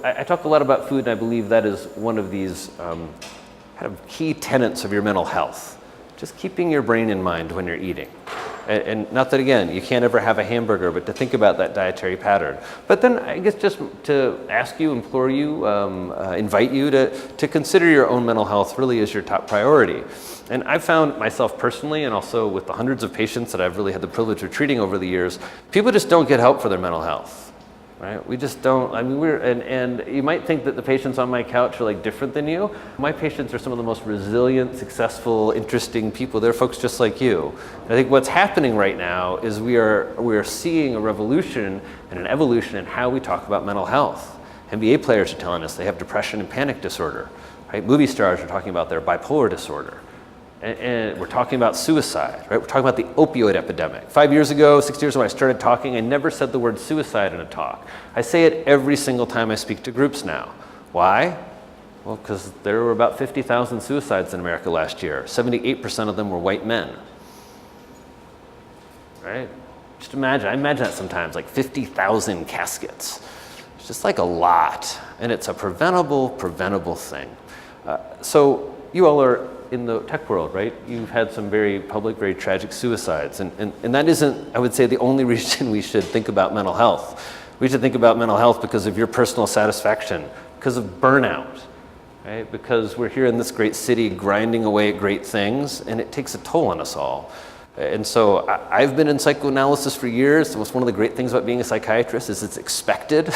I talk a lot about food, and I believe that is one of these kind of key tenets of your mental health. Just keeping your brain in mind when you're eating. And not that, again, you can't ever have a hamburger, but to think about that dietary pattern. But then I guess just to ask you, implore you, invite you to consider your own mental health really as your top priority. And I've found myself personally, and also with the hundreds of patients that I've really had the privilege of treating over the years, people just don't get help for their mental health. Right? We just don't, I mean, and you might think that the patients on my couch are like different than you. My patients are some of the most resilient, successful, interesting people. They're folks just like you. And I think what's happening right now is we are seeing a revolution and an evolution in how we talk about mental health. NBA players are telling us they have depression and panic disorder. Right? Movie stars are talking about their bipolar disorder. And we're talking about suicide, right? We're talking about the opioid epidemic. 5 years ago, 6 years ago, when I started talking, I never said the word suicide in a talk. I say it every single time I speak to groups now. Why? Well, because there were about 50,000 suicides in America last year. 78% of them were white men, right? Just imagine, I imagine that sometimes, like 50,000 caskets. It's just like a lot, and it's a preventable thing. So you all are in the tech world, right? You've had some very public, very tragic suicides. And that isn't, I would say, the only reason we should think about mental health. We should think about mental health because of your personal satisfaction, because of burnout, right? Because we're here in this great city grinding away at great things, and it takes a toll on us all. And so I've been in psychoanalysis for years. It's one of the great things about being a psychiatrist is it's expected.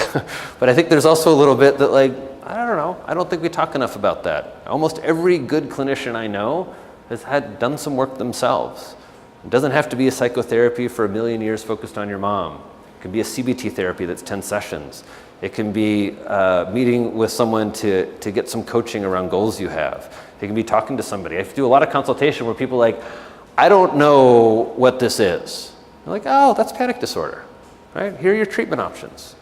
But I think there's also a little bit that, like, I don't know, I don't think we talk enough about that. Almost every good clinician I know has done some work themselves. It doesn't have to be a psychotherapy for a million years focused on your mom. It can be a CBT therapy that's 10 sessions. It can be meeting with someone to get some coaching around goals you have. It can be talking to somebody. I do a lot of consultation where people are like, I don't know what this is. They're like, oh, that's panic disorder, right? Here are your treatment options.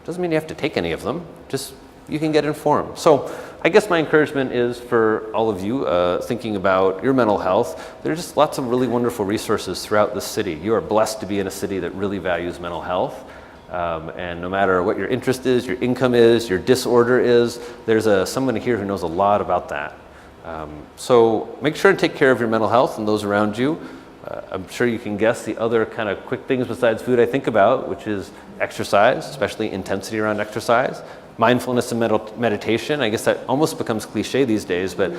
Doesn't mean you have to take any of them, just you can get informed. So I guess my encouragement is for all of you thinking about your mental health. There's just lots of really wonderful resources throughout the city. You are blessed to be in a city that really values mental health. And no matter what your interest is, your income is, your disorder is, there's someone here who knows a lot about that. So make sure and take care of your mental health and those around you. I'm sure you can guess the other kind of quick things besides food I think about, which is exercise, especially intensity around exercise, mindfulness and meditation. I guess that almost becomes cliche these days, but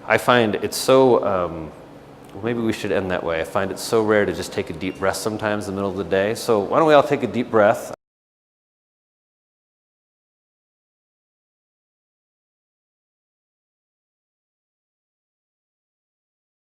I find it's so, well, maybe we should end that way. I find it so rare to just take a deep breath sometimes in the middle of the day. So why don't we all take a deep breath.